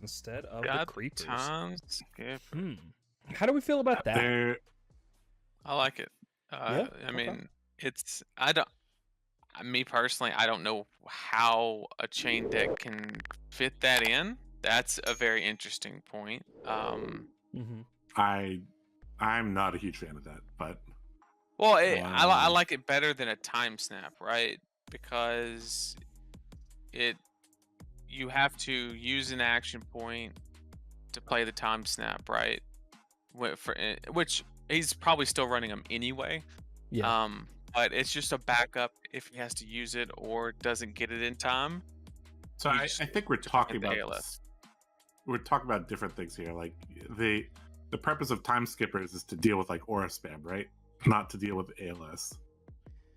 instead of the creepers. Time skip. How do we feel about that? I like it. Yeah? I mean, it's me personally, I don't know how a chain deck can fit that in. That's a very interesting point. I'm not a huge fan of that, but well, I like it better than a time snap, right? Because you have to use an action point to play the time snap, right? Which he's probably still running them anyway. Yeah. But it's just a backup if he has to use it or doesn't get it in time. So I think we're talking about different things here. Like the purpose of time skippers is to deal with like aura spam, right? Not to deal with ALS.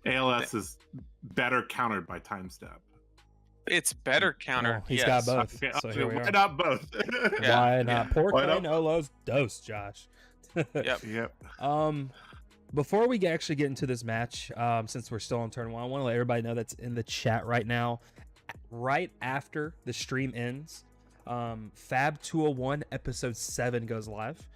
ALS is better countered by time step. It's better countered. He's got both. Okay, so here we why are. not both? Why not? Porque no los dos, Josh. Yep. Before we actually get into this match, since we're still on turn 1, I want to let everybody know that's in the chat right now. Right after the stream ends, FAB 201 episode 7 goes live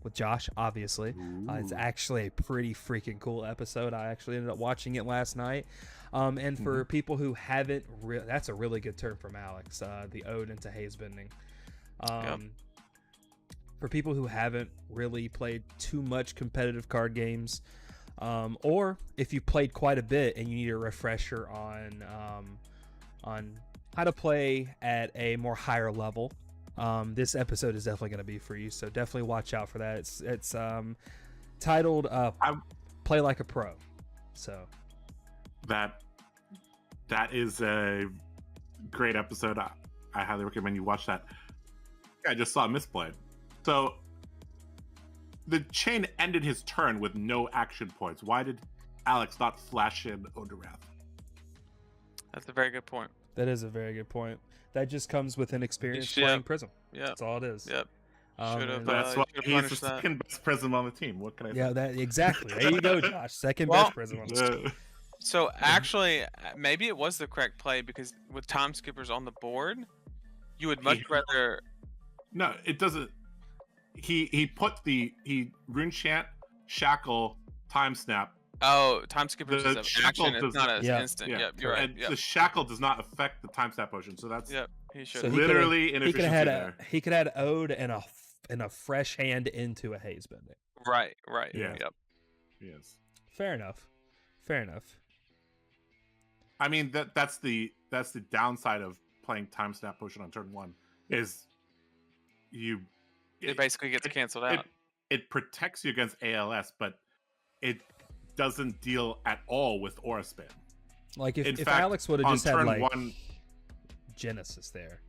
with Josh, obviously. It's actually a pretty freaking cool episode. I actually ended up watching it last night. And for people who haven't, that's a really good term from Alex, the ode into haze bending. For people who haven't really played too much competitive card games, or if you played quite a bit and you need a refresher on how to play at a more higher level, this episode is definitely going to be for you. So definitely watch out for that. It's titled "Play Like a Pro." So that is a great episode. I highly recommend you watch that. I just saw misplayed. So the Chane ended his turn with no action points. Why did Alex not flash in Odarath? That's a very good point. That is a very good point. That just comes with an experience playing Prism. Yeah, that's all it is. Yep. That's why he's the second best Prism on the team. What can I say? Yeah, that exactly. There you go, Josh. Second best Prism on the team. So actually, maybe it was the correct play because with time skippers on the board, you would much rather. No, it doesn't. He put rune chant, shackle, time snap. Oh, time skippers is an action. It's not an instant. Yeah, you're right. And the shackle does not affect the time snap potion, so that's he should. So literally inefficiency there. He could add ode and a fresh hand into a haze bending. Right. Yeah. Yep. Yes. Fair enough. I mean that's the downside of playing time snap potion on turn 1 is it basically gets canceled out. It protects you against ALS, but it doesn't deal at all with aura spam. Like if fact, Alex would have just had like 1, Genesis there,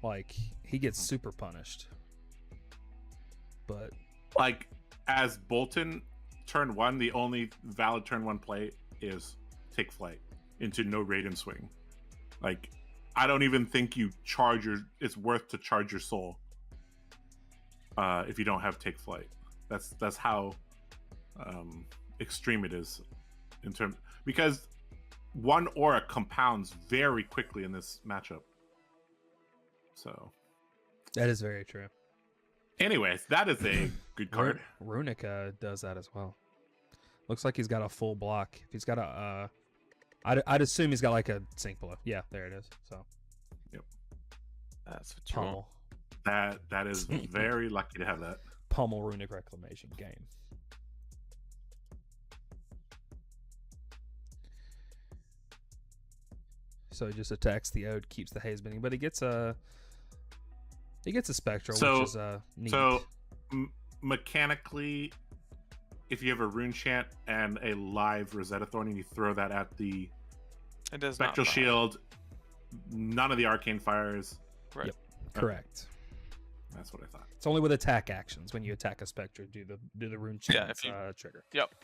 like he gets super punished. But like as Bolton, turn 1, the only valid turn 1 play is take flight into no Raiden swing. Like I don't even think it's worth to charge your soul. If you don't have take flight, that's how extreme it is in terms, because 1 aura compounds very quickly in this matchup. So that is very true. Anyways, that is a good card. Runica does that as well. Looks like he's got a full block. If he's got a, I'd assume he's got like a sink below. Yeah, there it is. So, yep, that's what you want. That is very lucky to have that. Pummel Runic Reclamation game. So he just attacks the ode, keeps the haze bending, but he gets a spectral, which is neat. So mechanically, if you have a rune chant and a live Rosetta Thorn and you throw that at the spectral shield, none of the arcane fires. Right. Yep. Correct. That's what I thought. It's only with attack actions when you attack a spectre do the rune chant trigger. Yep.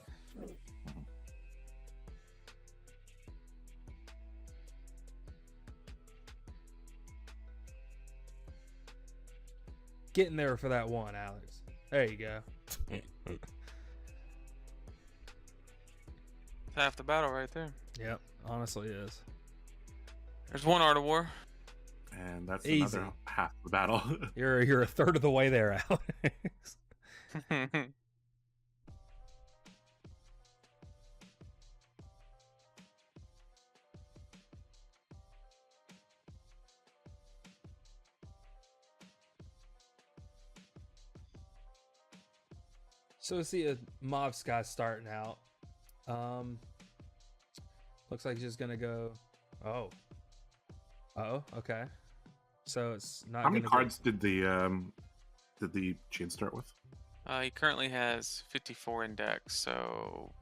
Getting there for that one, Alex. There you go. Half the battle right there. Yep, honestly is. There's one Art of War. And that's easy. another half the battle. You're a third of the way there, Alex. So we see a Mobs guy starting out. Looks like he's just gonna go. Oh, okay. So it's not. How many gonna cards did the Chane start with? He currently has 54 in deck, so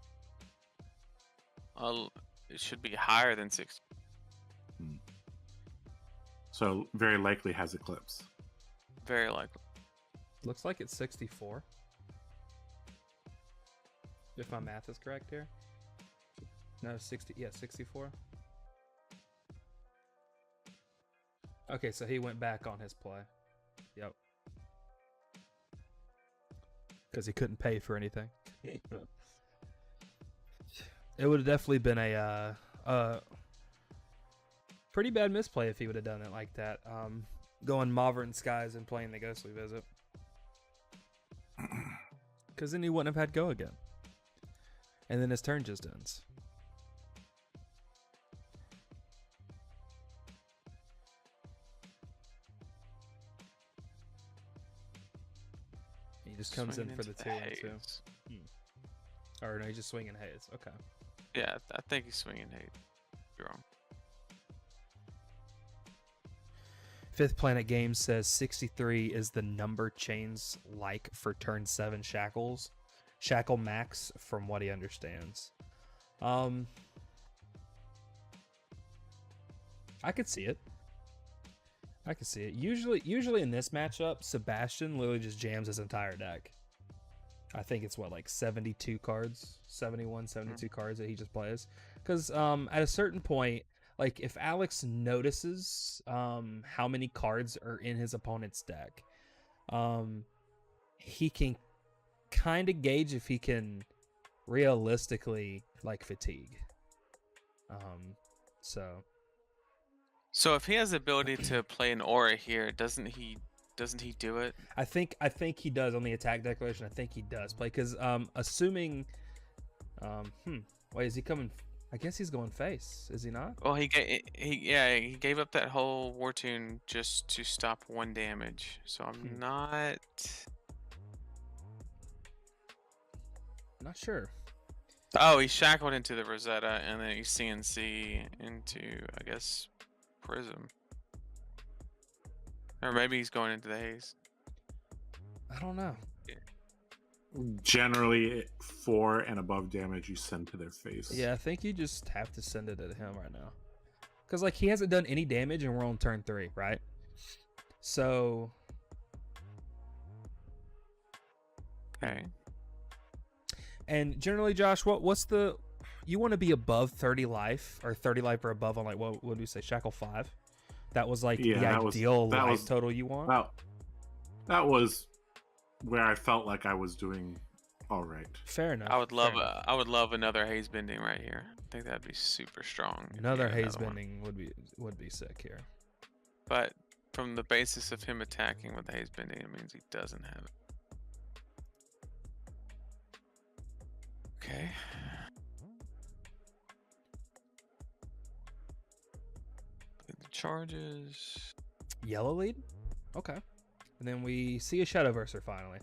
it should be higher than 60. So very likely has Eclipse. Very likely. Looks like it's 64. If my math is correct here. No, 60. Yeah, 64. Okay, so he went back on his play. Yep. Because he couldn't pay for anything. It would have definitely been a pretty bad misplay if he would have done it like that. Going Mauvern Skies and playing the Ghostly Visit. Because then he wouldn't have had go again. And then his turn just ends. He just comes Swinging in for the into 2 and 2. haze. Or no, he's just swinging haze. Okay. Yeah, I think he's swinging haze. You're wrong. Fifth Planet Games says 63 is the number Chane's like for turn 7 shackles. Shackle max from what he understands. I could see it. I could see it. Usually in this matchup, Sebastian literally just jams his entire deck. I think it's what, like 72 cards, 71, 72 cards that he just plays. Because at a certain point, like if Alex notices how many cards are in his opponent's deck, he can kind of gauge if he can realistically like fatigue. So if he has the ability to play an aura here, doesn't he do it? I think he does on the attack declaration. I think he does play because assuming wait, is he coming? I guess he's going face, is he not? Well, he gave up that whole War Tune just to stop 1 damage. So I'm not sure. Oh, he's shackled into the Rosetta, and then he's CNC into, I guess, Prism. Or maybe he's going into the haze. I don't know. Generally, 4 and above damage you send to their face. Yeah, I think you just have to send it at him right now. Because, like, he hasn't done any damage, and we're on turn 3, right? So... Okay. And generally, Josh, what's the... You want to be above 30 life, or 30 life or above on, like, what would we say, Shackle 5? That was, like, the ideal life total you want? That was where I felt like I was doing all right. Fair enough. I would love another haze bending right here. I think that'd be super strong. Another haze bending would be sick here. But from the basis of him attacking with the haze bending, it means he doesn't have it. Okay. The charges. Yellow lead? Okay. And then we see a Shadowverser finally.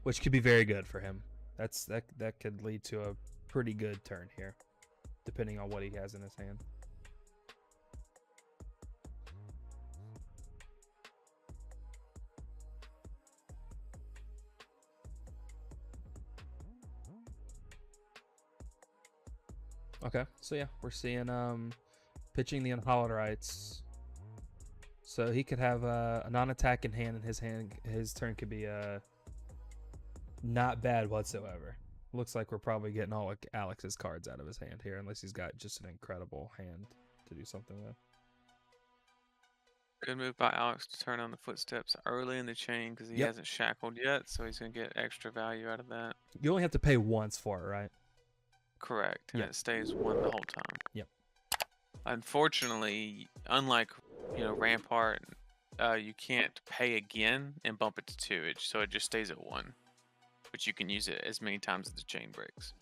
Which could be very good for him. That could lead to a pretty good turn here, depending on what he has in his hand. Okay, so yeah, we're seeing pitching the Unhallowed Rites. So he could have a non-attack in hand, and his turn could be not bad whatsoever. Looks like we're probably getting all Alex's cards out of his hand here, unless he's got just an incredible hand to do something with. Good move by Alex to turn on the footsteps early in the chain because he hasn't shackled yet, so he's going to get extra value out of that. You only have to pay once for it, right? Correct, and it stays 1 the whole time. Yep. Unfortunately, unlike Rampart, you can't pay again and bump it to 2. So it just stays at 1, but you can use it as many times as the chain breaks.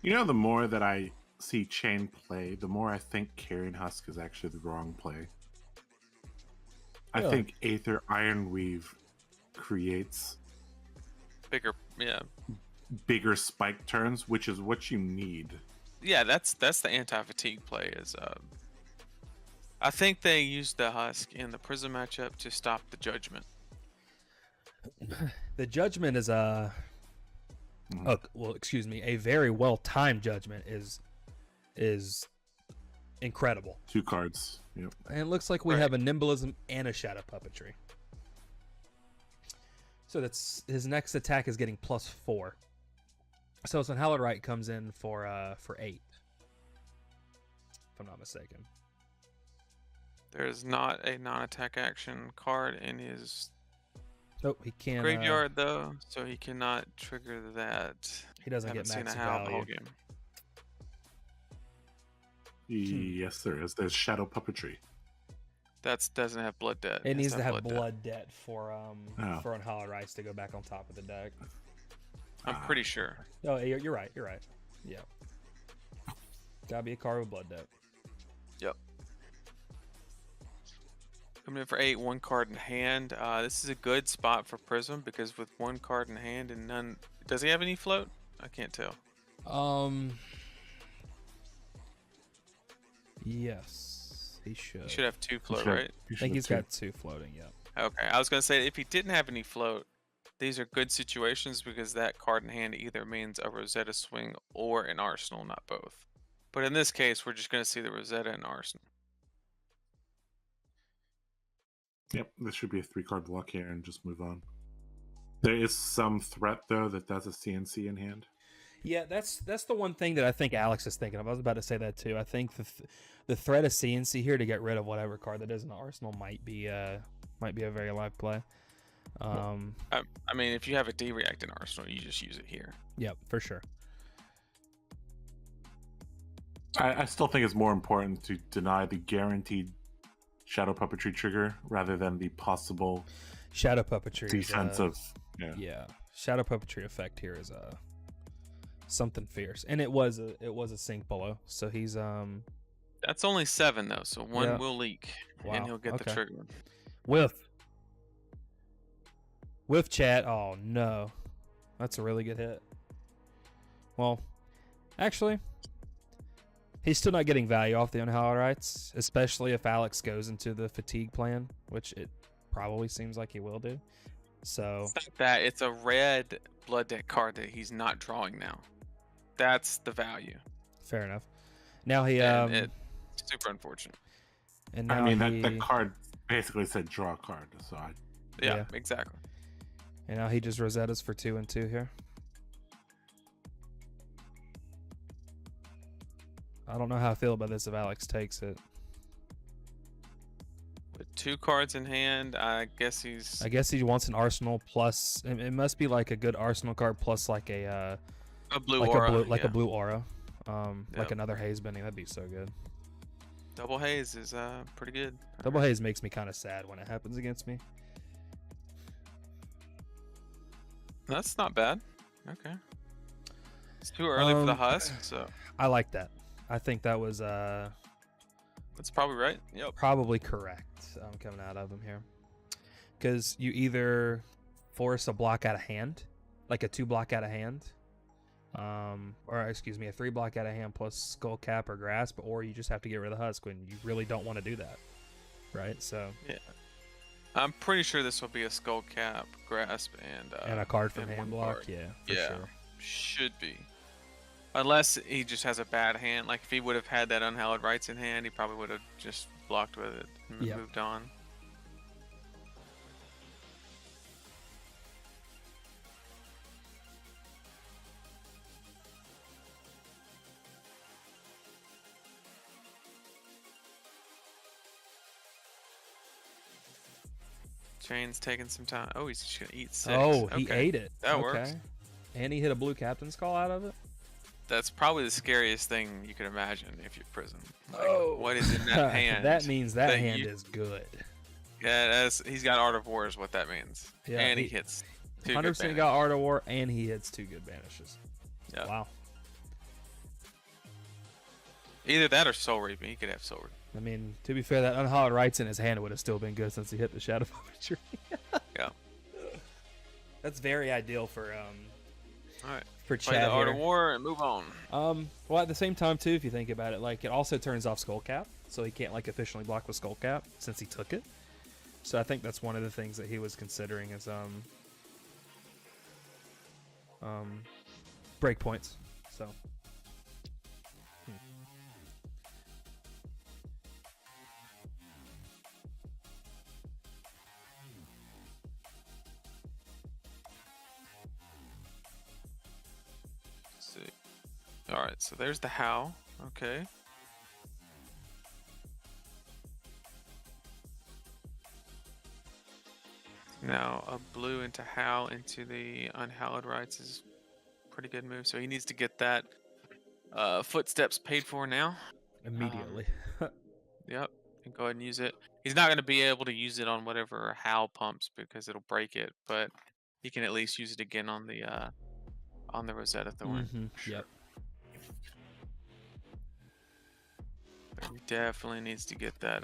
You know, the more that I see Chane play, the more I think Carrion Husk is actually the wrong play. I Really? think Aether Ironweave creates bigger spike turns, which is what you need. Yeah, that's the anti-fatigue play. I think they used the Husk in the Prism matchup to stop the Judgment. The Judgment is a very well timed Judgment is incredible. 2 cards. Yep. And it looks like we have a Nimblism and a Shadow Puppetry. So that's his next attack is getting +4. So Sunhallowed comes in for 8, if I'm not mistaken. There's not a non-attack action card in his Oh, he can't graveyard though, so he cannot trigger that. He doesn't get Haven't max seen a howl the whole value. game. Yes, there is. There's Shadow Puppetry. That doesn't have blood debt. It needs has to have debt. blood debt for Unhallowed Rice to go back on top of the deck. I'm pretty sure. Oh, you're right. You're right. Yeah. Gotta be a card with blood debt. Yep. Coming in for 8, 1 card in hand. This is a good spot for Prism because with 1 card in hand and none. Does he have any float? I can't tell. Yes, he should. He should have 2 float, should. right? I think he's got 2 floating. Yeah. Okay, I was gonna say if he didn't have any float, these are good situations because that card in hand either means a Rosetta swing or an Arsenal, not both. But in this case, we're just gonna see the Rosetta and Arsenal. Yep, this should be a 3-card block here and just move on. There is some threat though that that's a CNC in hand. Yeah, that's the one thing that I think Alex is thinking of. I was about to say that too. I think the threat of CNC here to get rid of whatever card that is in the arsenal might be a very live play. I mean, if you have a D-React in Arsenal, you just use it here. Yep, for sure. I still think it's more important to deny the guaranteed Shadow Puppetry trigger rather than the possible Shadow Puppetry defensive. Yeah, Shadow Puppetry effect here is something fierce, and it was a sink below, so he's That's only 7 though, so 1 will leak, Wow, and he'll get the okay. trigger. Whiff chat. Oh no, that's a really good hit. Well, actually, he's still not getting value off the Unhallowed Rights, especially if Alex goes into the fatigue plan, which it probably seems like he will do. So It's not that, it's a red blood debt card that he's not drawing now. That's the value. fair enough. Now he And it's super unfortunate. and now I mean, he, that card basically said draw a card, so Yeah, exactly. and now he just Rosettas for 2 and 2 here. I don't know how I feel about this if Alex takes it. With 2 cards in hand, I guess he wants an Arsenal plus. It must be like a good Arsenal card plus like a blue like aura. a blue aura, like Yep. another haze bending. That'd be so good. Double haze is pretty good. Double haze makes me kind of sad when it happens against me. That's not bad. Okay. It's too early for the husk, so I like that. I think that was that's probably right. Yep. probably correct. Coming out of him here, because you either force a block out of hand, like a 2 block out of hand, or excuse me, a 3 block out of hand plus Skull Cap or Grasp, or you just have to get rid of the husk when you really don't want to do that, right? So Yeah. I'm pretty sure this will be a Skull Cap, Grasp, and a card from and hand one block, card. yeah, for Yeah. sure. Should be. Unless he just has a bad hand. Like if he would have had that Unhallowed Rights in hand, he probably would have just blocked with it and Yep. moved on. Chane's taking some time. Oh, he's just gonna eat 6. Oh, he Okay. ate it. That okay. works. And he hit a blue captain's call out of it. That's probably the scariest thing you could imagine if you're Prism. Like, Oh. what is in that hand? That means that hand you- is good. Yeah, he's got Art of War is what that means. Yeah, and he he- hits 2 100% good got Art of War, and he hits 2 good banishes. Yeah. Wow. Either that or Soul Reaping. He could have Soul Reaping. I mean, to be fair, that Unhallowed Rites in his hand would have still been good since he hit the Shadow Puppetry. Yeah. That's very ideal for All right. for Play Chad the Art of here. War and move on. Well, at the same time too, if you think about it, like it also turns off Skull Cap, so he can't like efficiently block with Skull Cap since he took it. So I think that's one of the things that he was considering is breakpoints. So. Let's see. All right, so there's the how. Okay. Now a blue into how into the Unhallowed Rites is a pretty good move. So he needs to get that footsteps paid for now. Immediately. Yep. And go ahead and use it. He's not going to be able to use it on whatever how pumps because it'll break it, but he can at least use it again on the Rosetta Thorn. Yep. But he definitely needs to get that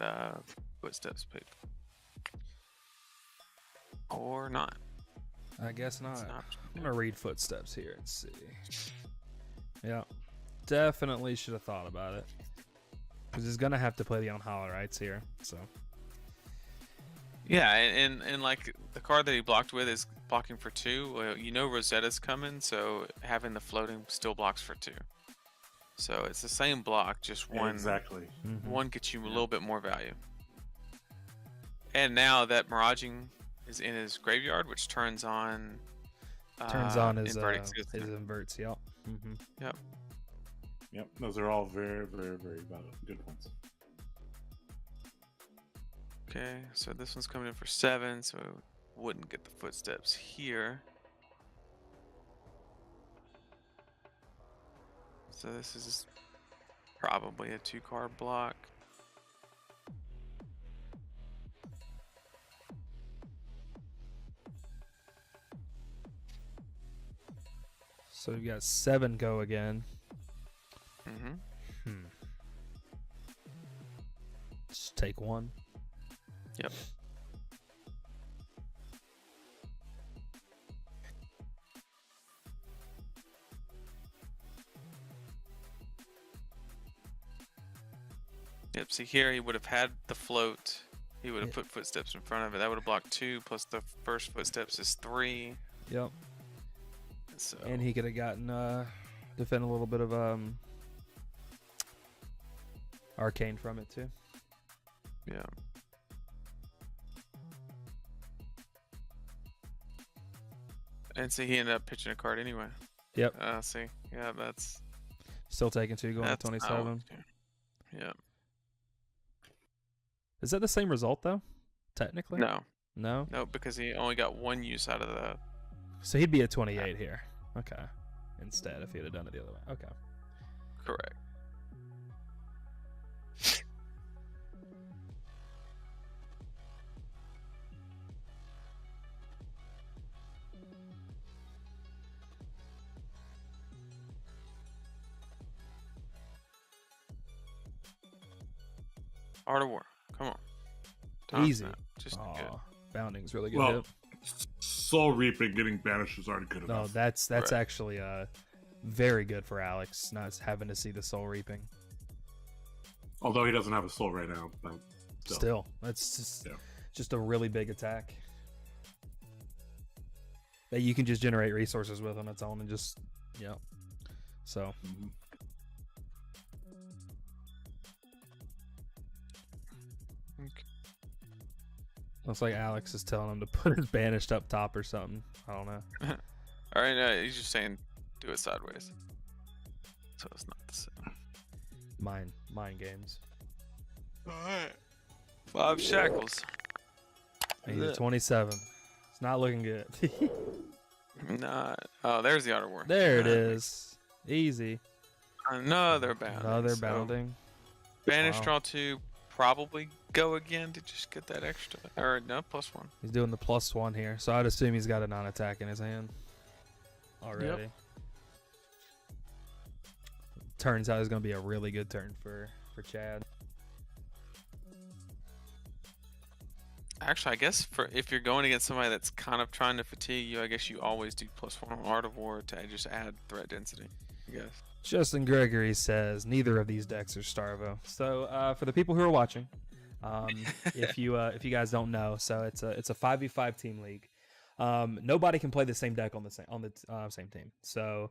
footsteps paid. Or not. I guess not. It's an option. I'm gonna read footsteps here and see. Yeah, definitely should have thought about it because he's gonna have to play the Unhallowed Rites here. So Yeah, and like the card that he blocked with is blocking for 2. Well, you know Rosetta's coming, so having the floating still blocks for 2. So it's the same block, just one. Exactly. One gets you a little bit more value. And now that Miraging is in his graveyard, which turns on his Invert Existence. his inverts. Yep. Yep. Yep. Those are all very, very, very valid. Good points. Okay, so this one's coming in for 7, so wouldn't get the footsteps here. So this is probably a 2-card block. So we've got 7 go again. Just take 1. Yep. Yep, see here he would have had the float. He would have put footsteps in front of it. That would have blocked 2, plus the first footsteps is 3. Yep. So And he could have gotten defend a little bit of arcane from it too. yeah. And see he ended up pitching a card anyway. Yep. See. Yeah, that's Still taking 2 going to that's 27. Yeah. Is that the same result though? Technically? No. No? No, because he only got 1 use out of the. So he'd be at 28 here. Okay. Instead, if he'd have done it the other way. Okay. Correct. Art of War. Come on. Time Easy. snap. Just good. Aw, Bounding's really good Well, hit. Soul Reaping getting banished is already good No, enough. that's Right. actually very good for Alex, not having to see the soul reaping. Although he doesn't have a soul right now. But Still, that's just a really big attack that you can just generate resources with on its own and just So Mhm. Okay. looks like Alex is telling him to put his banished up top or something. I don't know. All right, no, he's just saying do it sideways. So it's not the same. Mind games. All right. 5 shackles. And he's at 27. It's not looking good. Oh, there's the Outer War. There it is. Easy. Another bounding. Another so bounding. Banish Wow. draw 2. Probably go again to just get that extra. Or no, +1. He's doing the +1 here, so I'd assume he's got a non-attack in his hand already. Yep. Turns out it's going to be a really good turn for Chad. Actually, I guess if you're going against somebody that's kind of trying to fatigue you, I guess you always do +1 on Art of War to just add threat density. I guess. Justin Gregory says neither of these decks are Starvo. So for the people who are watching, if you guys don't know, so it's a 5v5 team league. Nobody can play the same deck on the same team. So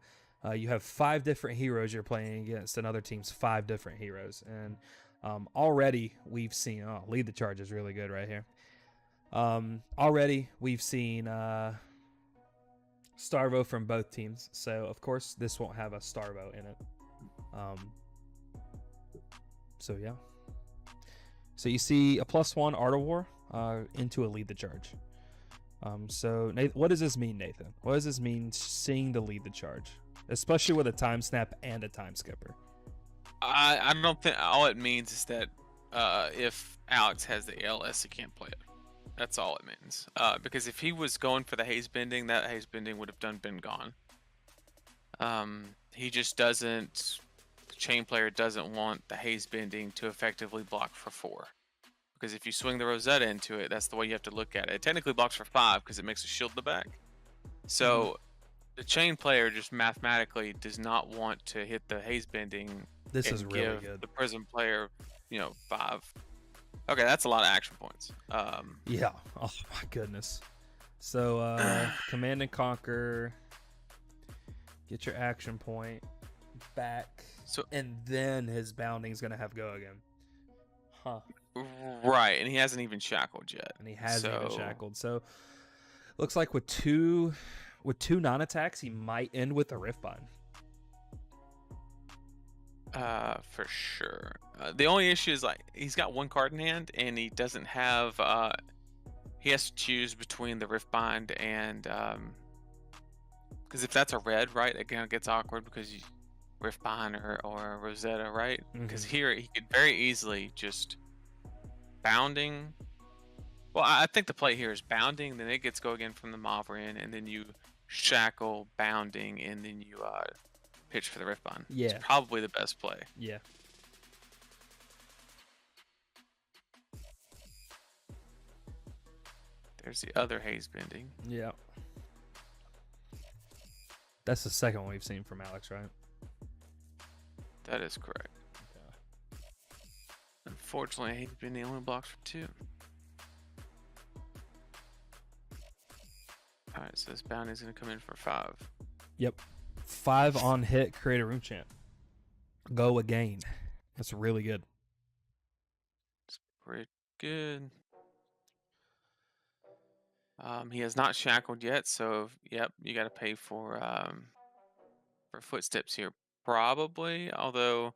you have 5 different heroes you're playing against another team's 5 different heroes, and already we've seen Lead the Charge is really good right here. Already we've seen Starvo from both teams, so of course this won't have a Starvo in it. So yeah. So you see a +1 Art of War into a Lead the Charge. So Nathan, what does this mean, Nathan? What does this mean seeing the Lead the Charge, especially with a time snap and a time skipper? I don't think all it means is that if Alex has the ALS, he can't play it. That's all it means. Because if he was going for the haze bending, that haze bending would have been gone. He just doesn't. The Chane player doesn't want the haze bending to effectively block for 4. Because if you swing the Rosetta into it, that's the way you have to look at it. It technically blocks for 5 because it makes a shield in the back. So the Chane player just mathematically does not want to hit the haze bending. This is really give good. The Prism player, 5. Okay, that's a lot of action points. Yeah. Oh my goodness. So Command and Conquer. Get your action point back. And then his bounding's gonna have go again. Huh. Right, and he hasn't even shackled yet. And he hasn't even shackled. So looks like with two non-attacks, he might end with a Riftbind. For sure. The only issue is he's got 1 card in hand, and he doesn't have. He has to choose between the Riftbind and because if that's a red, right, again it gets awkward because you Riftbind or Rosetta, right? Because here he could very easily just bounding. Well, I think the play here is bounding, then it gets go again from the Mauvrion, and then you shackle bounding, and then you pitch for the Riftbind. Yeah. It's probably the best play. Yeah. There's the other haze bending. Yeah. That's the second one we've seen from Alex, right? That is correct. Okay. Unfortunately, haze bending only blocks for 2. Alright, so this bounty is going to come in for 5. Yep. 5 on hit, create a rune chant. Go again. That's really good. It's pretty good. He has not shackled yet, so yep, you got to pay for footsteps here, probably. Although,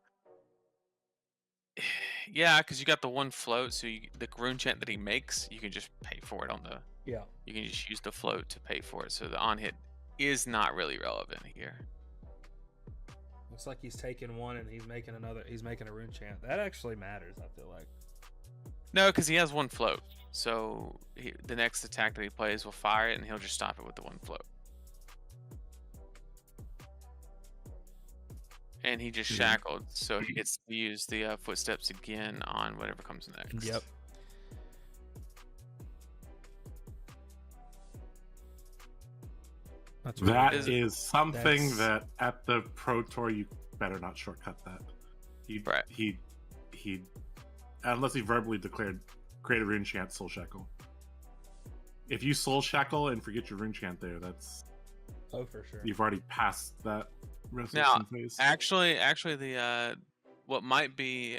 yeah, because you got the 1 float, so the rune chant that he makes, you can just pay for it on the. Yeah. You can just use the float to pay for it, so the on hit is not really relevant here. Looks like he's taking 1 and he's making another. He's making a rune chant. That actually matters, I feel like. No, because he has 1 float. So the next attack that he plays will fire it, and he'll just stop it with the 1 float. And he just shackled, so he gets to use the footsteps again on whatever comes next. Yep. That is something that at the Pro Tour you better not shortcut that. He unless he verbally declared create a rune chant, soul shackle. If you soul shackle and forget your rune chant there, that's for sure. You've already passed that resolution now, phase. Actually, the what might be.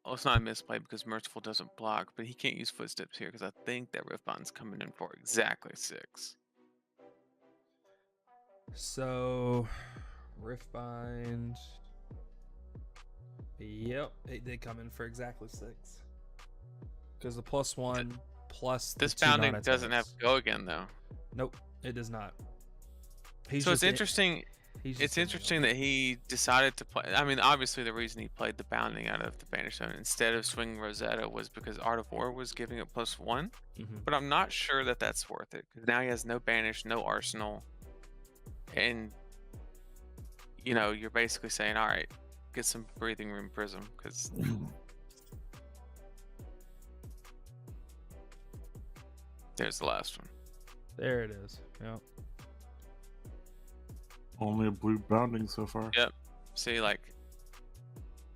Well, it's not a misplay because Merciful doesn't block, but he can't use footsteps here because I think that Riftbind's coming in for exactly 6. So, Riftbind. Yep, it did come in for exactly 6. Because the +1 plus this the 2 bounding non-attacks. doesn't have to go again though. Nope, it does not. So it's interesting. It's It's interesting that he decided to play. I mean, obviously the reason he played the bounding out of the Banish Zone instead of swinging Rosetta was because Art of War was giving it +1. But I'm not sure that that's worth it because now he has no Banish, no Arsenal, and you know you're basically saying, all right, get some breathing room Prism because. There's the last one. There it is. Yep. Only a blue bounding so far. Yep. See, like,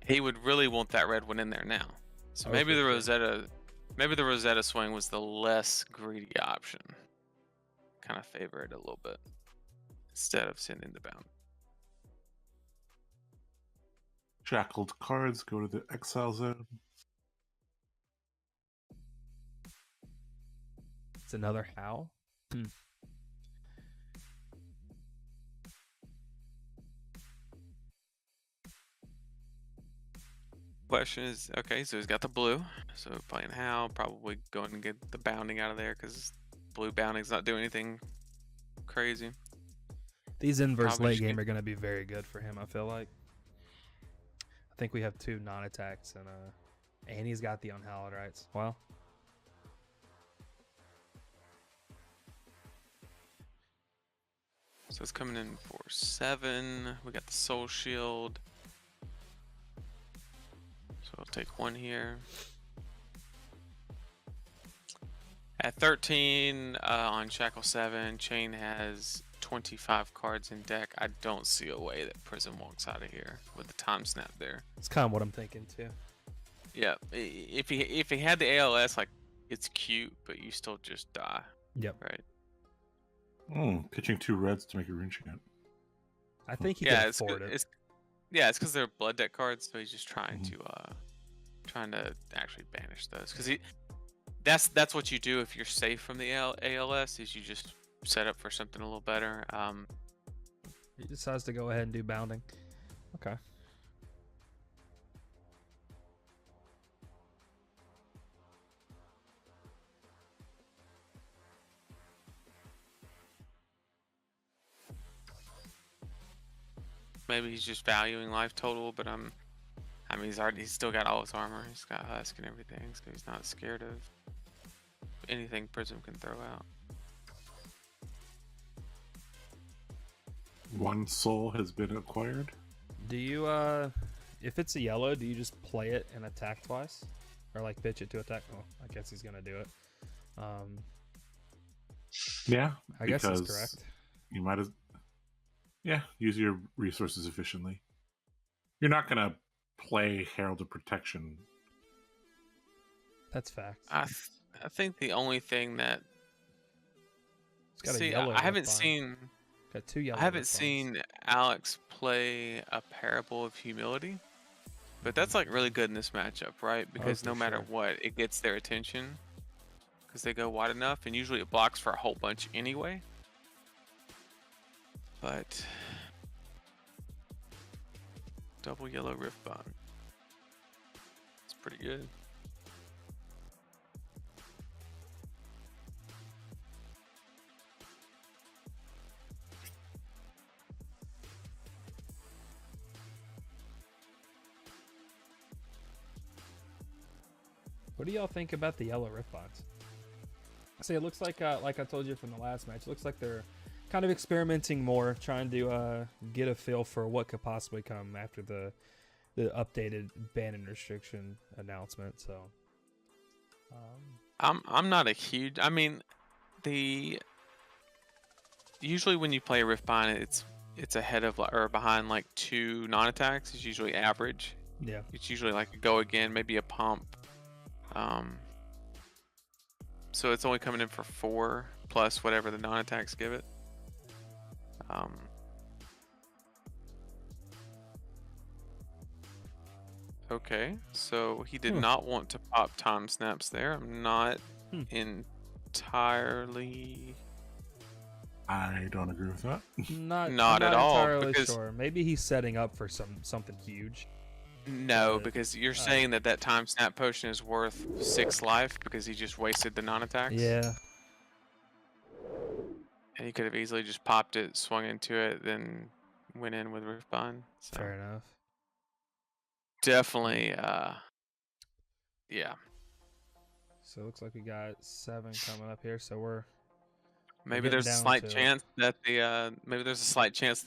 he would really want that red one in there now. So Oh, maybe for the sure. Rosetta swing was the less greedy option. Kind of favor it a little bit instead of sending the bound. Shackled cards go to the exile zone. It's another how. Question is, okay, so he's got the blue. So playing how, probably going to get the bounding out of there because blue bounding's not doing anything crazy. These inverse Probably late just game get- are going to be very good for him, I feel like. I think we have 2 non-attacks, and he's got the unhallowed rights. Well, So it's coming in for 7. We got the soul shield. So I'll take 1 here. At 13 on Shackle 7, Chane has 25 cards in deck. I don't see a way that Prism walks out of here with the time snap there. it's kind of what I'm thinking too. Yeah, if he had the ALS, like it's cute, but you still just die, Yep. right? Pitching 2 reds to make a rune chant. I think he Yeah, can it's afford good. it. It's because they're blood deck cards, so he's just trying Mhm. to actually banish those because that's what you do if you're safe from the ALS is you just set up for something a little better. He decides to go ahead and do bounding. Okay. Maybe he's just valuing life total, but I mean he's still got all his armor. He's got husk and everything, so he's not scared of anything Prism can throw out. 1 soul has been acquired. Do you, if it's a yellow, do you just play it and attack twice? Or like pitch it to attack? Well, I guess he's going to do it. Yeah, I guess that's because correct. You might as use your resources efficiently. You're not gonna play Herald of Protection. That's fact. I think the only thing that It's got a see yellow I haven't rift on. seen Got 2 yellow I haven't rift ons. seen Alex play a Parable of Humility, but that's like really good in this matchup, right? Because for no matter sure. what, it gets their attention because they go wide enough, and usually it blocks for a whole bunch anyway. But double yellow rift bond. It's pretty good. What do y'all think about the yellow rift box? See, it looks like I told you from the last match, it looks like they're kind of experimenting more, trying to get a feel for what could possibly come after the updated ban and restriction announcement. So, I'm not a huge. I mean, usually when you play a rift bind, it's ahead of or behind like 2 non-attacks. It's usually average. yeah, It's usually like a go again, maybe a pump. So it's only coming in for 4 plus whatever the non-attacks give it. Okay, so he did not want to pop time snaps there. I'm not entirely. I don't agree with that. Not I'm at all, entirely because- sure. Maybe he's setting up for something huge. No, because you're saying that time snap potion is worth 6 life because he just wasted the non-attacks. Yeah. And he could have easily just popped it, swung into it, then went in with Riftbond. So Fair enough. definitely, yeah. So it looks like we got 7 coming up here. So we're Maybe getting there's a down slight to it. chance that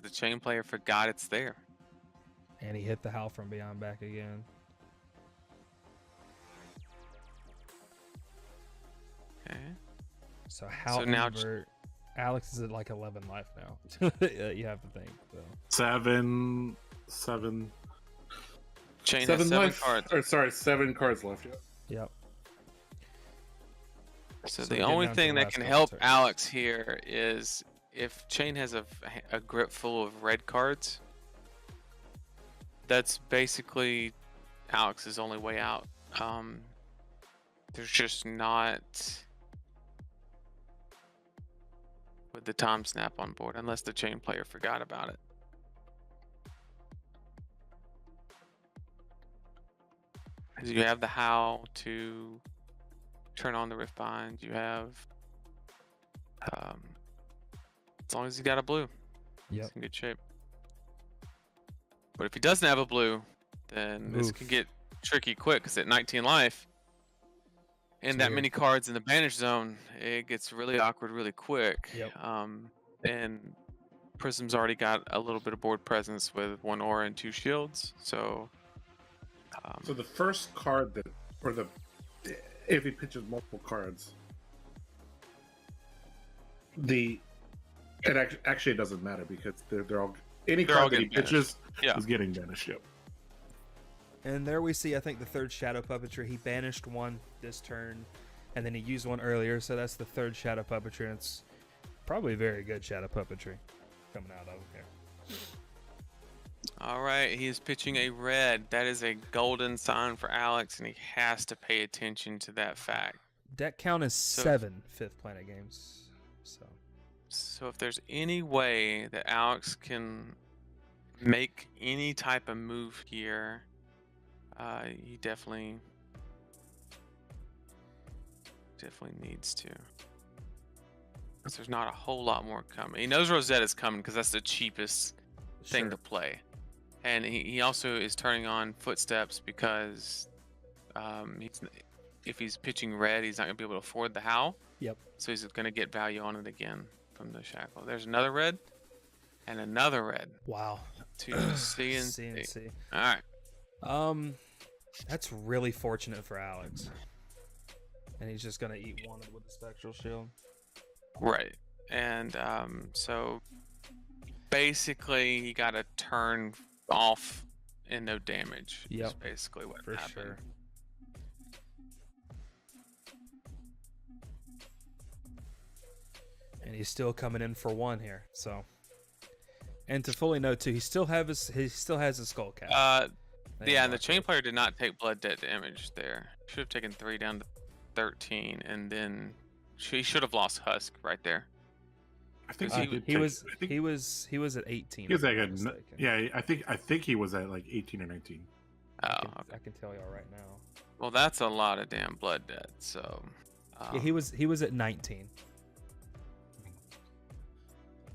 the Chane player forgot it's there. And he hit the Howl from Beyond back again. Okay. So how now invert? Alex is at like 11 life now. You have to think. So. 7 Chane has 7 7 left. cards. Or sorry, 7 cards left. Yeah. Yep. So So the getting only down to thing the that last can couple help turns. Alex here is if Chane has a grip full of red cards. That's basically Alex's only way out. There's just not with the time snap on board unless the Chane player forgot about it. Because you have the Howl to turn on the Riftbind. You have, as long as he's got a blue, Yep. he's in good shape. But if he doesn't have a blue, then this Oof. can get tricky quick. Because at 19 life, and It's that weird. many cards in the banish zone, it gets really awkward really quick. Yep. And Prism's already got a little bit of board presence with 1 aura and 2 shields. So So the first card that, or the, if he pitches multiple cards, actually it doesn't matter because they're all any They're all card that he getting pitches Yeah. is getting banished. Yep. And there we see, I think, the 3rd Shadow Puppetry. He banished 1 this turn, and then he used 1 earlier, so that's the 3rd Shadow Puppetry, and it's probably very good Shadow Puppetry coming out of here. all right, he is pitching a red. That is a golden sign for Alex, and he has to pay attention to that fact. Deck count is 7 5th Planet games. So if there's any way that Alex can make any type of move here, he definitely needs to. Because there's not a whole lot more coming. He knows Rosetta's coming because that's the cheapest thing to play. And he also is turning on Footsteps because if he's pitching red, he's not going to be able to afford the Howl. Yep. So he's going to get value on it again from the Shackle. There's another red and another red. Wow. To CNC. CNC. All right. That's really fortunate for Alex. And he's just gonna eat 1 with the Spectral Shield. Right. And so basically he got a turn off and no damage. Yep. Is basically what For happened. sure. And he's still coming in for 1 here. So, and to fully note too, he still has his skull cap. Yeah, and the Chane player did not take blood debt damage there. Should have taken 3 down to 13, and then he should have lost Husk right there. I think he was at 18. He was if like I'm not mistaken. yeah. I think he was at like 18 or 19. Oh, I okay. can tell y'all right now. Well, that's a lot of damn blood debt. So Yeah, he was at 19.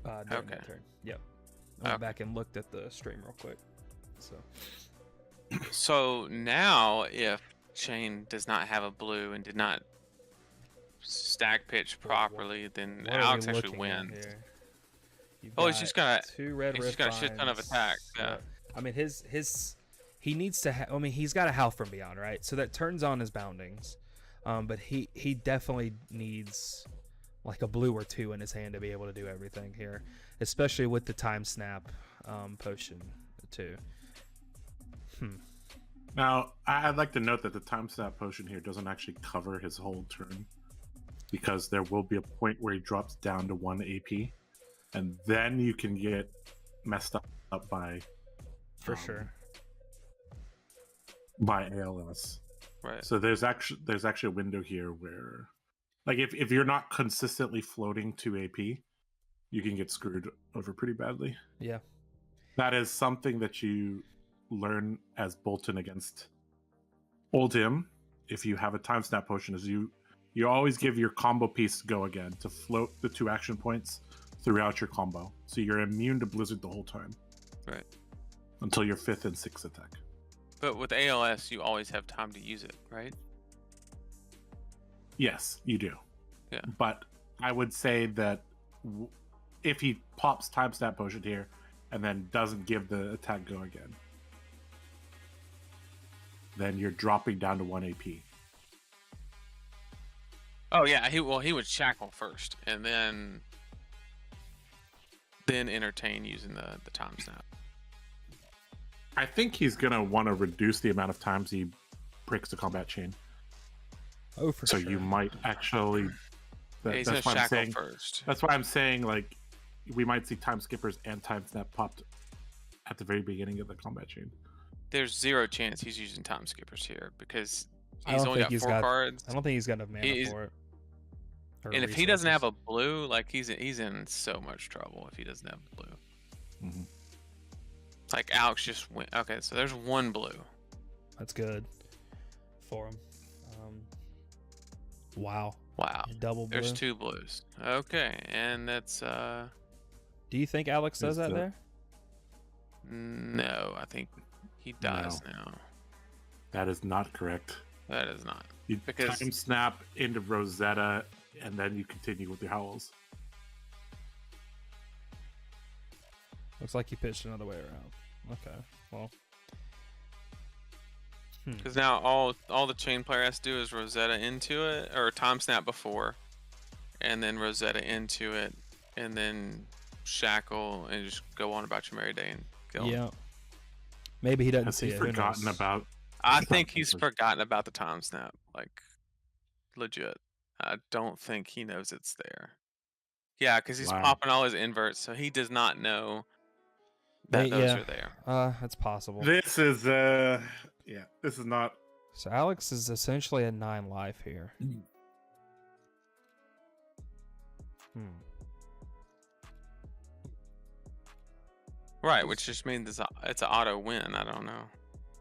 During that Okay. turn. Yep. I went Okay. back and looked at the stream real quick. So now, if Chane does not have a blue and did not stack pitch properly, then What are we Alex actually looking at wins. here? You've Oh, he's just got 2 red he's just got a shit ton of Rift attack, Binds. yeah. I mean, he needs to. I mean, he's got a Howl from Beyond, right? So that turns on his boundings. But he definitely needs like a blue or 2 in his hand to be able to do everything here, especially with the time snap potion too. Now, I'd like to note that the time snap potion here doesn't actually cover his whole turn because there will be a point where he drops down to 1 AP, and then you can get messed up by For sure. by ALS. Right. So there's actually a window here where, like, if you're not consistently floating 2 AP, you can get screwed over pretty badly. Yeah. That is something that you learn as Bolton against Oldhim. If you have a time snap potion, is you always give your combo piece go again to float the 2 action points throughout your combo. So you're immune to Blizzard the whole time. Right. Until your 5th and 6th attack. But with ALS, you always have time to use it, right? Yes, you do. Yeah. But I would say that if he pops Time Snap Potion here and then doesn't give the attack go again, then you're dropping down to 1 AP. Oh yeah, he would shackle first and then entertain using the Time Snap. I think he's gonna want to reduce the amount of times he breaks the combat chain. Oh, for so sure. you might actually. Yeah, he's that's gonna why I'm shackle saying. first. That's why I'm saying like we might see time skippers and time snap popped at the very beginning of the combat chain. There's zero chance he's using time skippers here because I he's don't only think got he's 4 cards. I don't think he's got enough mana for it. Or And if he doesn't resources. have a blue, like he's in so much trouble if he doesn't have blue. Mm-hmm. Like Alex just went. Okay, so there's 1 blue. That's good for him. Wow. Wow. Double blue. There's 2 blues. Okay, and that's Do you think Alex does that there? no, I think he does now. That is not correct. That is not. You Because- time snap into Rosetta and then you continue with your howls. Looks like you pitched another way around. Okay. Well. Because now all the Chane player has to do is Rosetta into it, or time snap before, and then Rosetta into it, and then shackle, and just go on about your merry day and kill him. Yeah. Maybe he doesn't Has see he it. Who forgotten knows? about? I think he's forgotten about the time snap, like legit. I don't think he knows it's there. Yeah, because he's Wow. popping all his inverts, so he does not know that those are there. That's possible. This is this is not. So Alex is essentially a 9 life here. Right, which just means it's an auto win. I don't know,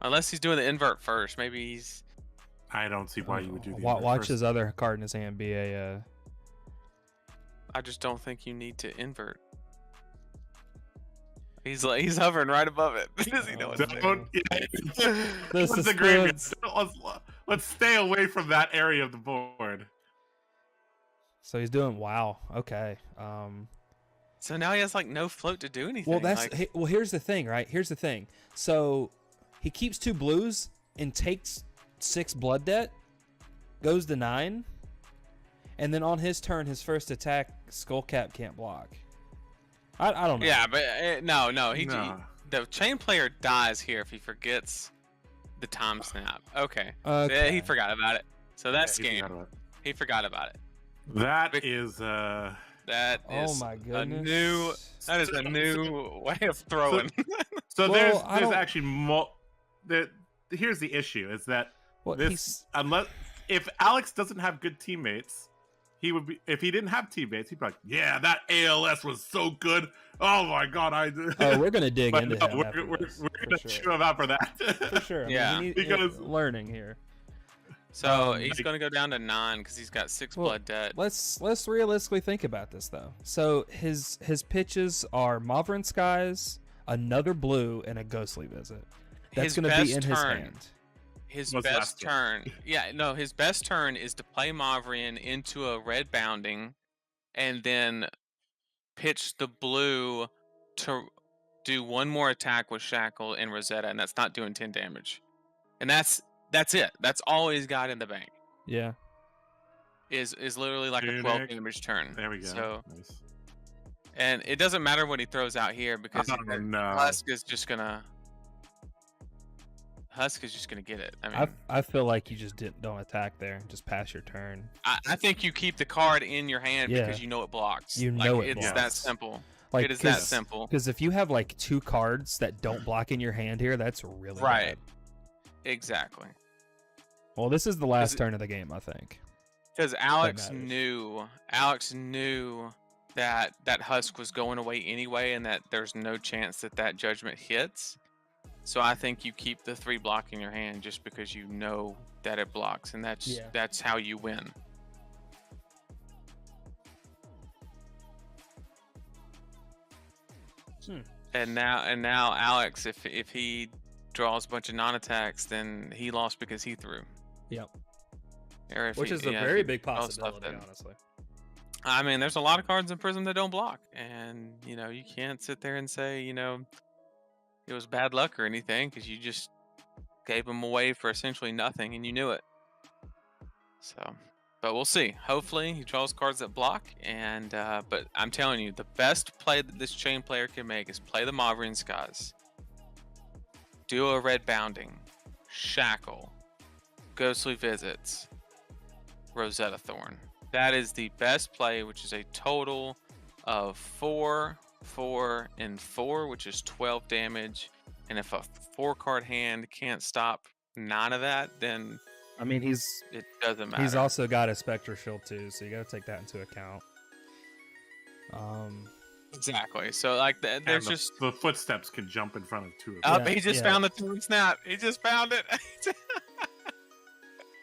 unless he's doing the invert first. Maybe he's. I don't see why you would do the Watch first. his other card in his hand be a. I just don't think you need to invert. He's hovering right above it. Does he know it's there? Don't, The Let's agree with- suspense. let's stay away from that area of the board. So he's doing wow. Okay. So now he has like no float to do anything. Well, that's like, well. Here's the thing, right? Here's the thing. So he keeps 2 blues and takes 6 blood debt, goes to 9, and then on his turn, his first attack, Skullcap can't block. I don't know. yeah, but no. Nah. The Chane player dies here if he forgets the time snap. Okay. Okay. Yeah, he forgot about it. So that's Yeah, he game. forgot about it. He forgot about it. That Bec- is That Oh is my a goodness. new. That is a new way of throwing. so Well, I there's don't- actually here's the issue is that Well, this unless if Alex doesn't have good teammates, he would be. If he didn't have teammates, he'd be like, "Yeah, that ALS was so good. Oh my god, I." Oh, we're gonna dig But into no, him. we're after gonna this, for chew sure. him out for that. For sure. I mean, Yeah. he's Because- learning here. So Um, he's going to go down to 9 because he's got 6 Well, blood debt. Let's realistically think about this though. So his pitches are Mauvrin Skies, another blue, and a Ghostly Visit. That's His going to be best in his turn. hand. His Was best last turn. Yeah, no, his best turn is to play Mauvrian into a red bounding and then pitch the blue to do 1 more attack with Shackle and Rosetta, and that's not doing 10 damage. And that's it. That's all he's got in the bank. Yeah. Is literally like a Tunic. 12 damage turn. There we go. So, Nice. and it doesn't matter what he throws out here because Oh, no. Husk is just gonna get it. I mean, I feel like you just don't attack there. Just pass your turn. I think you keep the card in your hand Yeah. because you know it blocks. You Like, know it it's that blocks. simple. Like It is that simple. Because if you have like 2 cards that don't block in your hand here, that's really Right. bad. Exactly. Well, this is the last it- turn of the game, I think. Because Alex matters. knew that Husk was going away anyway, and that there's no chance that judgment hits. So I think you keep the 3 block in your hand just because you know that it blocks, and that's how you win. And now Alex, if he draws a bunch of non-attacks, then he lost because he threw. Yep. Or if Which he- is a yeah, if very he big draws stuff, possibility, then- honestly. I mean, there's a lot of cards in Prism that don't block, and you can't sit there and say it was bad luck or anything because you just gave them away for essentially nothing, and you knew it. So, but we'll see. Hopefully, he draws cards that block, and but I'm telling you, the best play that this Chane player can make is play the Mauvrian Skies, do a red bounding, shackle, ghostly visits, Rosetta Thorn. That is the best play, which is a total of 4, 4, and 4, which is 12 damage. And if a 4-card hand can't stop 9 of that, then I mean, it doesn't matter. he's also got a Spectre Shield too, so you got to take that into account. Exactly. So like, there's just the footsteps can jump in front of 2 of them. up. Yeah, He just yeah. found the 2 snap. He just found it.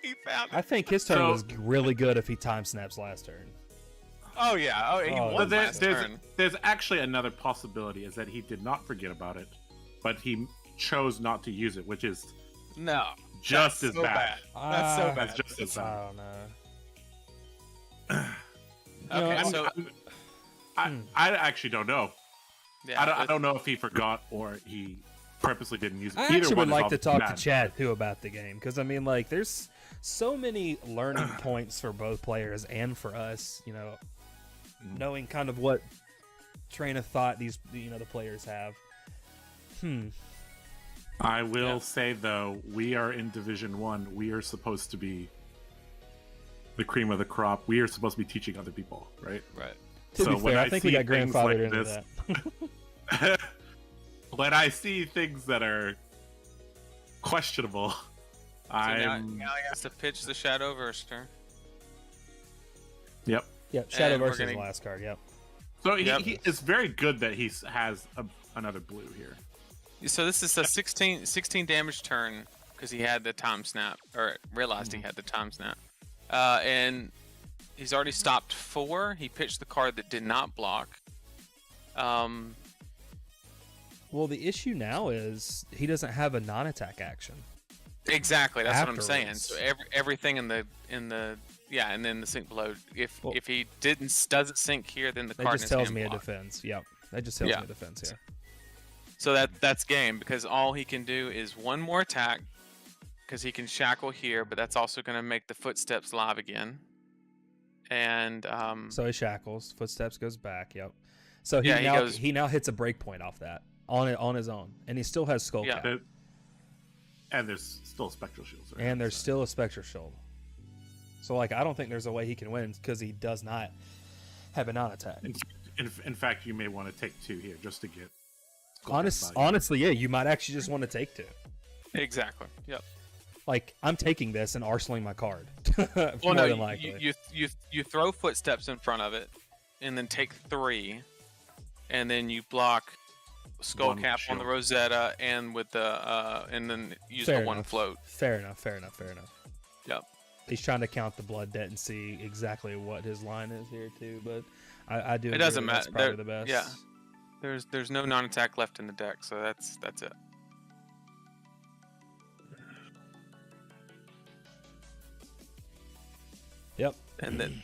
He found I it. think his turn So- was really good if he time snaps last turn. Oh yeah. Oh, he Oh, won But last turn. there's actually another possibility is that he did not forget about it, but he chose not to use it, which is No. just That's as so bad. That's so Ah, bad. That's just as I bad. don't know. Okay, know, so I actually don't know. yeah, I don't know if he forgot or he purposely didn't use it. I Either actually one would is like to obviously talk bad. to Chad too about the game because I mean, like, there's so many learning points for both players and for us. Knowing kind of what train of thought the players have. I will Yeah. say though, we are in Division 1. We are supposed to be the cream of the crop. We are supposed to be teaching other people, right? right. To So be when fair, I I think we see got things grandfathered like into this- that. When I see things that are questionable, So now I'm he has to pitch the Shadowverse turn. yep. Yep, Shadow And we're versus gonna- last card. Yep. So Yep. it's very good that he has another blue here. So this is a 16 damage turn because he had the time snap, or realized he had the time snap. And he's already stopped 4. He pitched the card that did not block. Well, the issue now is he doesn't have a non-attack action. Exactly, that's what I'm saying. Afterwards. So everything in the yeah, and then the sync below. If Well- he doesn't sync here, then the That card in just his tells hand me a blocks. defense. Yep. That just tells Yeah. me a defense. Yeah. So that's game because all he can do is one more attack because he can shackle here, but that's also going to make the footsteps live again. And So he shackles. Footsteps goes back. Yep. So he Yeah, now goes- he now hits a break point off that on his own, and he still has skull Yeah. cap, And there's still spectral shields. Right? and there's still a spectre shield. So like, I don't think there's a way he can win because he does not have a non-attack. In fact, you may want to take 2 here just to get. skull cap value. Honestly, yeah, you might actually just want to take 2. exactly, yep. Like, I'm taking this and arsenaling my card. Well, More no, than likely. you throw footsteps in front of it, and then take 3, and then you block skull One cap on the shield. Rosetta, and with the and then use Fair the 1 enough. float. Fair enough. Yep. He's trying to count the blood debt and see exactly what his line is here too, but I do. It agree doesn't that that's matter. Probably There- the best. yeah. There's no non-attack left in the deck, so that's it. Yep. And then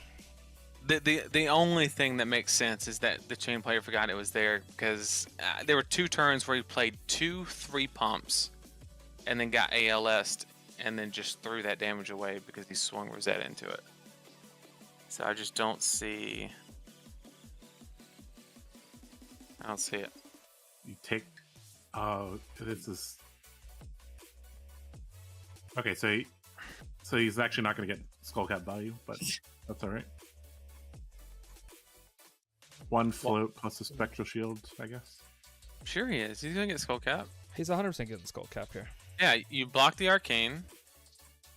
the only thing that makes sense is that the Chane player forgot it was there because there were 2 turns where he played 2 3 pumps and then got ALS'd and then just threw that damage away because he swung Rosetta into it. So I just don't see. I don't see it. You take. This is. Okay, so he's actually not going to get skull cap value, but that's all right. 1 float plus a spectral shield, I guess. Sure he is. He's gonna get skull cap. He's 100% getting skull cap here. Yeah, you block the arcane.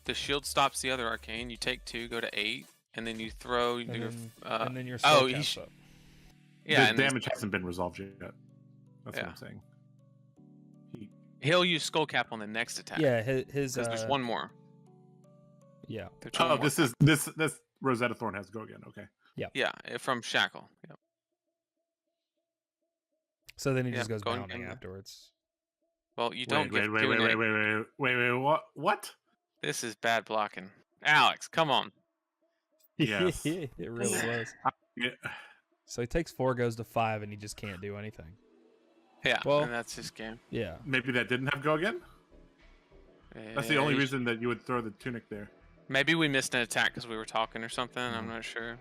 The shield stops the other arcane. You take 2, go to 8, and then you throw And your. then, And and then your oh, skull he cap's sh- up. yeah, the and damage hasn't been resolved yet. That's what Yeah. I'm saying. he'll use skull cap on the next attack. Yeah, his because there's one more. Yeah. There's one Oh, more. this Rosetta Thorn has to go again. Okay. Yeah, from Shackle. Yep. So then he Yeah, just goes going bounding in the- afterwards. Well, you don't Wait, get wait, doing wait, it. wait, wait, wait, wait, what? What? This is bad blocking. Alex, come on. Yes. It really was. Yeah. So he takes 4, goes to 5, and he just can't do anything. Yeah, Well- and that's his game. Yeah. Maybe that didn't have go again. That's the only you reason that you would throw the tunic there. Maybe we missed an attack because we were talking or something. I'm not sure.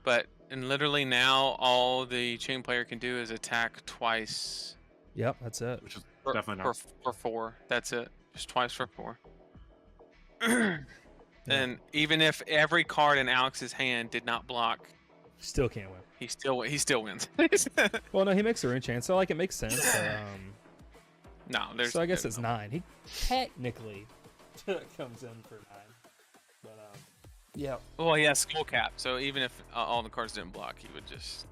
But and literally now all the chain player can do is attack twice Yep, that's it. Which is for, definitely for, not. for 4. That's it. Just twice for 4. And even if every card in Alex's hand did not block, Still can't win. he still wins. Well, no, he makes a rune chance, so like it makes sense. No, there's. So I guess it's 9. He technically comes in for 9. But yeah. Well, yeah, skull cap. So even if all the cards didn't block, he would just.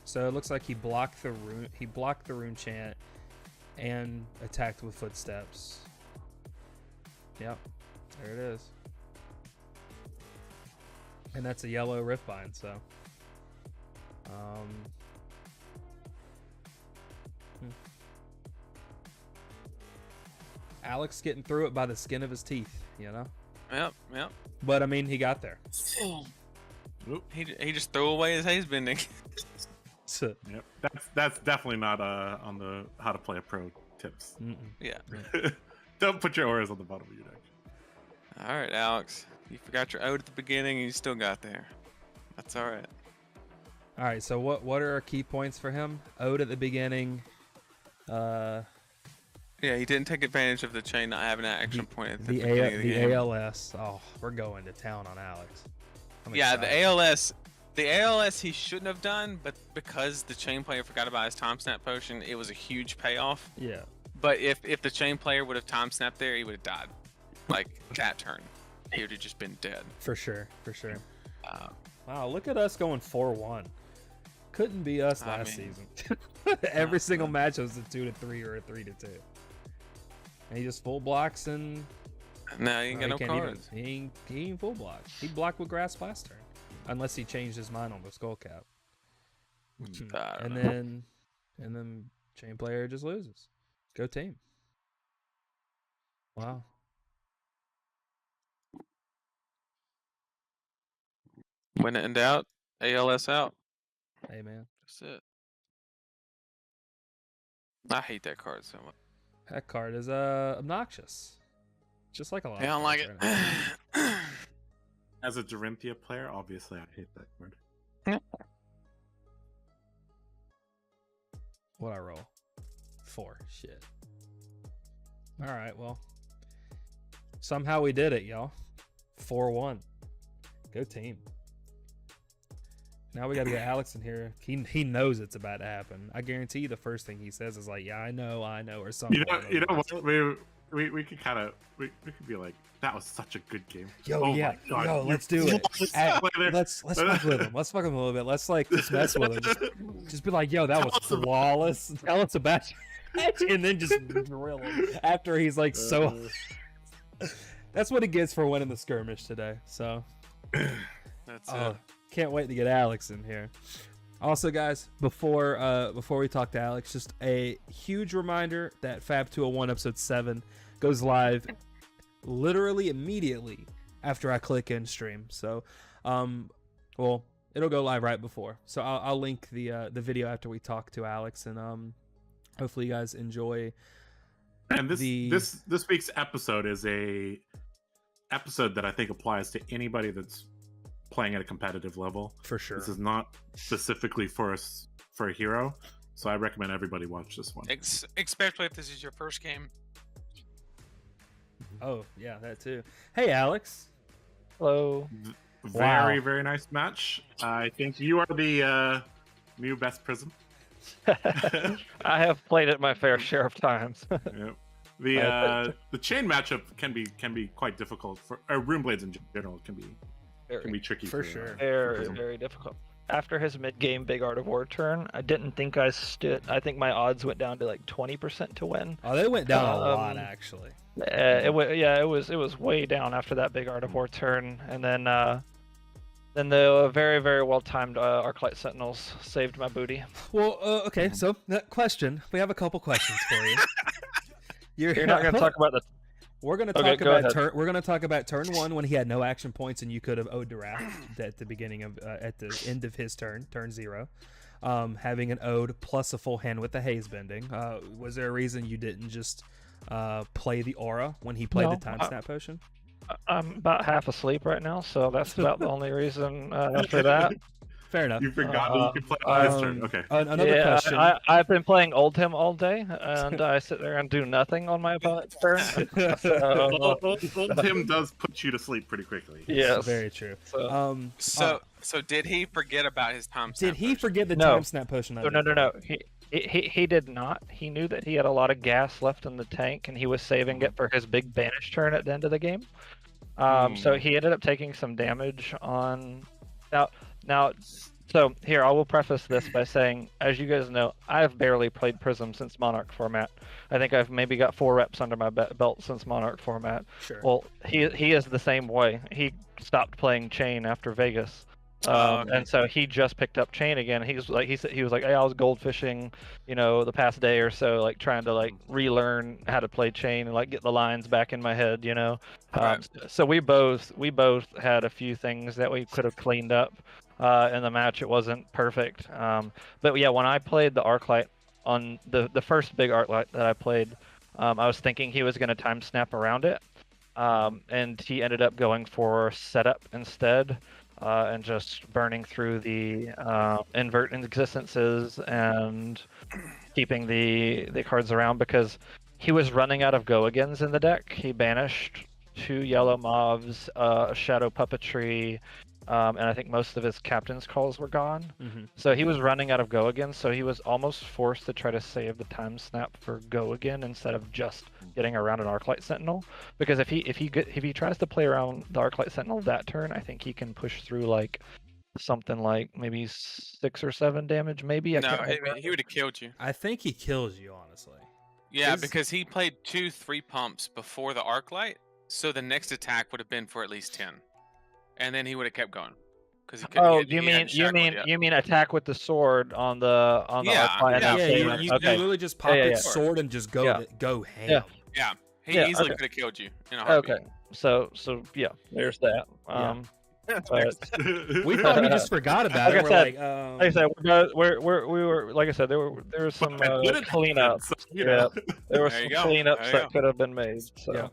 So it looks like he blocked the rune. He blocked the rune chant and attacked with footsteps. Yep, there it is. And that's a yellow riftbind. So, Alex getting through it by the skin of his teeth, you know. Yep. But I mean, he got there. He just threw away his haze bending. So, Yep. That's definitely not on the how to play a pro tips. Yeah. Don't put your auras on the bottom of your deck. All right, Alex. You forgot your ode at the beginning, and you still got there. That's all right. all right. So what are our key points for him? Ode at the beginning. Yeah, he didn't take advantage of the chain not having that action point at the The, beginning of the game. ALS. Oh, we're going to town on Alex. I'm Yeah, excited. the ALS he shouldn't have done, but because the chain player forgot about his time snap potion, it was a huge payoff. Yeah. But if the chain player would have time snapped there, he would have died. Like that turn, he would have just been dead. For sure. Wow, look at us going 4-1. Couldn't be us I last mean, season. Every single match was a 2-3 or a 3-2. And he just full blocks and No, he ain't got no can't cards. Even, he ain't full block. He blocked with grass last turn, unless he changed his mind on the skull cap. I don't And know. then chain player just loses. Go team. Wow. When it in doubt, ALS out. Hey man, That's it. I hate that card so much. that card is obnoxious. Just like a lot. I don't of like cards right now. it. As a Dorinthia player, obviously I hate that card. What I roll? 4. Shit. All right. Well, somehow we did it, y'all. 4-1. Go team. Now we got to get Alex in here. He knows it's about to happen. I guarantee you the first thing he says is like, "Yeah, I know," or something. You know what? We could kind of we could be like, that was such a good game. Yo, Oh yeah, my God, yo, you let's do it. player. Let's fuck with him. Let's fuck him a little bit. Let's like just mess with him. Just be like, yo, that was flawless. Tell us about you, and then just drill him after he's like so. That's what he gets for winning the skirmish today. So, That's it. can't wait to get Alex in here. Also, guys, before we talk to Alex, just a huge reminder that FAB 201 episode 7 goes live literally immediately after I click in stream. So, well, it'll go live right before. So I'll link the video after we talk to Alex, and hopefully you guys enjoy. And this week's episode is a episode that I think applies to anybody that's playing at a competitive level. For sure. This is not specifically for a hero, so I recommend everybody watch this one. Especially if this is your first game. Oh yeah, that too. Hey, Alex. Hello. Very, very nice match. I think you are the new best Prism. I have played it my fair share of times. Yep. The chain matchup can be quite difficult for Rune Blades in general can be tricky For sure. Very, Prism. very difficult. After his mid-game Big Art of War turn, I didn't think I stood. I think my odds went down to like 20% to win. Oh, they went down a lot actually. It was way down after that Big Art of War turn, and then Then the very, very well-timed Arclight Sentinels saved my booty. Well, okay. So that question, we have a couple questions for you. You're not going to talk about the... We're going to Okay, talk go about ahead. we're going to talk about turn 1 when he had no action points and you could have owed draft at the beginning of at the end of his turn 0. Having an ode plus a full hand with the haze bending. Was there a reason you didn't just play the aura when he played No, the time snap potion? I'm about half asleep right now, so that's about the only reason for that. Fair enough. You forgot that you could play on his turn. Okay. Another question. I've been playing Oldhim all day, and I sit there and do nothing on my opponent's turn. Oldhim does put you to sleep pretty quickly. Yes. Very true. So, So did he forget about his time? Did he forget the No. time snap potion? no. He did not. He knew that he had a lot of gas left in the tank, and he was saving it for his big banish turn at the end of the game. So he ended up taking some damage on. Now, so here I will preface this by saying, as you guys know, I've barely played Prism since Monarch format. I think I've maybe got 4 reps under my belt since Monarch format. Sure. Well, he is the same way. He stopped playing Chane after Vegas. Okay. And so he just picked up Chane again. He was like, hey, I was goldfishing, the past day or so, like trying to like relearn how to play Chane and like get the lines back in my head, Right. So we both had a few things that we could have cleaned up in the match. It wasn't perfect, but yeah, when I played the Arclight on the first big Arclight that I played, I was thinking he was going to time snap around it, and he ended up going for setup instead. And just burning through the invert existences and keeping the cards around because he was running out of go-agains in the deck. He banished 2 yellow mobs, shadow puppetry, and I think most of his captain's calls were gone. Mm-hmm. So he was running out of go-again, so he was almost forced to try to save the time snap for go-again instead of just getting around an Arclight Sentinel. Because if he tries to play around the Arclight Sentinel that turn, I think he can push through like something like maybe 6 or 7 damage, maybe. No, he would have killed you. I think he kills you, honestly. Yeah, because he played 2-3 pumps before the Arclight, so the next attack would have been for at least 10, and then he would have kept going. You mean attack with the sword on the Arclight? You literally just pop its sword and just go ham. Yeah, he easily could have killed you in a heartbeat. Okay, so yeah, there's that. But We thought he just forgot about it. Like I said, we were like I said, there were some cleanups. Yeah, there were some cleanups that could have been made. So.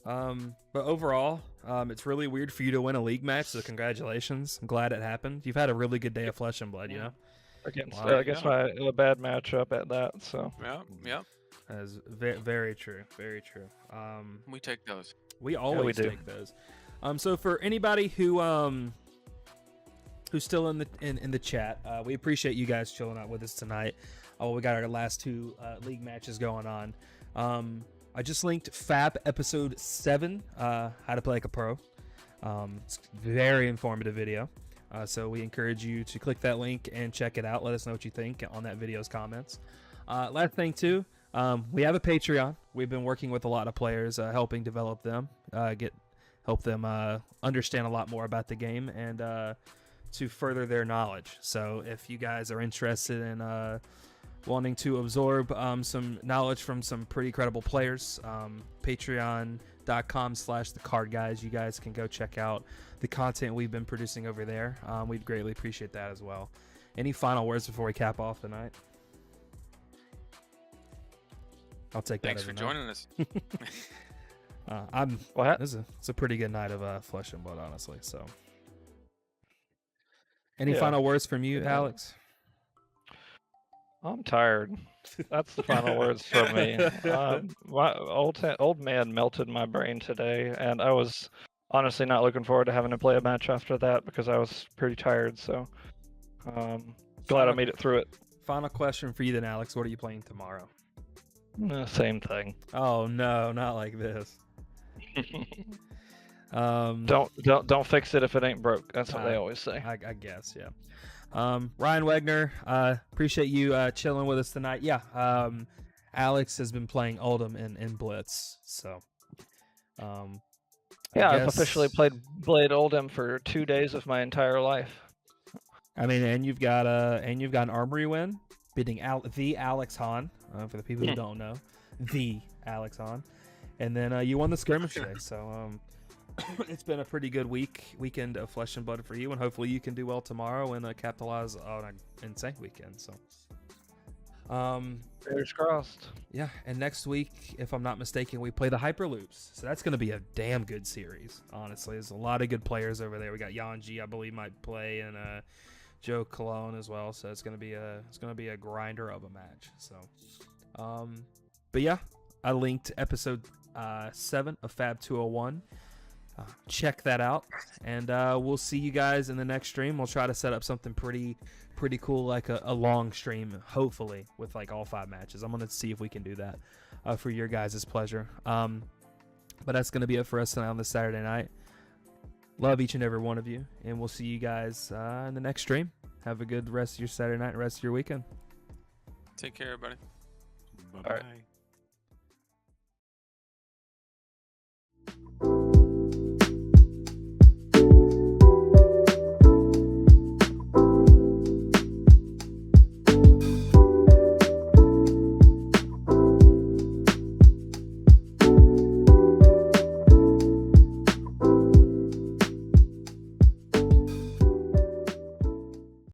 But overall, it's really weird for you to win a league match. So congratulations! I'm glad it happened. You've had a really good day of Flesh and Blood, Against a bad matchup at that. So. Yeah. That is very true. Very true. We take those. We always take those. So for anybody who's still in the chat, we appreciate you guys chilling out with us tonight. We got our last 2 league matches going on. I just linked FAB episode 7, how to play like a pro. It's a very informative video. So we encourage you to click that link and check it out. Let us know what you think on that video's comments. Last thing too, we have a Patreon. We've been working with a lot of players, helping develop them, help them understand a lot more about the game and to further their knowledge. So if you guys are interested in wanting to absorb some knowledge from some pretty credible players, patreon.com/TheCardGuyz. You guys can go check out the content we've been producing over there. We'd greatly appreciate that as well. Any final words before we cap off tonight? I'll take that. Thanks for joining us. It's a pretty good night of Flesh and Blood, honestly. So, any final words from you, Alex? I'm tired. That's the final words from me. My old man melted my brain today, and I was honestly not looking forward to having to play a match after that because I was pretty tired. So, glad I made it through it. Final question for you then, Alex. What are you playing tomorrow? Same thing. Oh no, not like this. Don't fix it if it ain't broke. That's what they always say. I guess, yeah. Ryan Wegner, appreciate you chilling with us tonight. Yeah, Alex has been playing Oldhim in Blitz, so Yeah, I've guess- officially played Blade Oldham for 2 days of my entire life. I mean, and you've got an armory win, beating the Alex Hahn. For the people who don't know, the Alex Hahn, and then you won the skirmish today. So it's been a pretty good weekend of flesh and blood for you, and hopefully you can do well tomorrow and capitalize on an insane weekend. So, Fingers crossed. yeah, and next week, if I'm not mistaken, we play the Hyperloops. So that's going to be a damn good series. Honestly, there's a lot of good players over there. We got Yanji, I believe, might play, and Joe Cologne as well. So it's going to be a grinder of a match. So, but yeah, I linked episode 7 of Fab 201. Check that out, and we'll see you guys in the next stream. We'll try to set up something pretty cool, like a long stream, hopefully, with like all 5 matches. I'm gonna see if we can do that for your guys' pleasure. But that's gonna be it for us tonight on this Saturday night. Love each and every one of you, and we'll see you guys in the next stream. Have a good rest of your Saturday night and rest of your weekend. Take care, everybody. Bye-bye.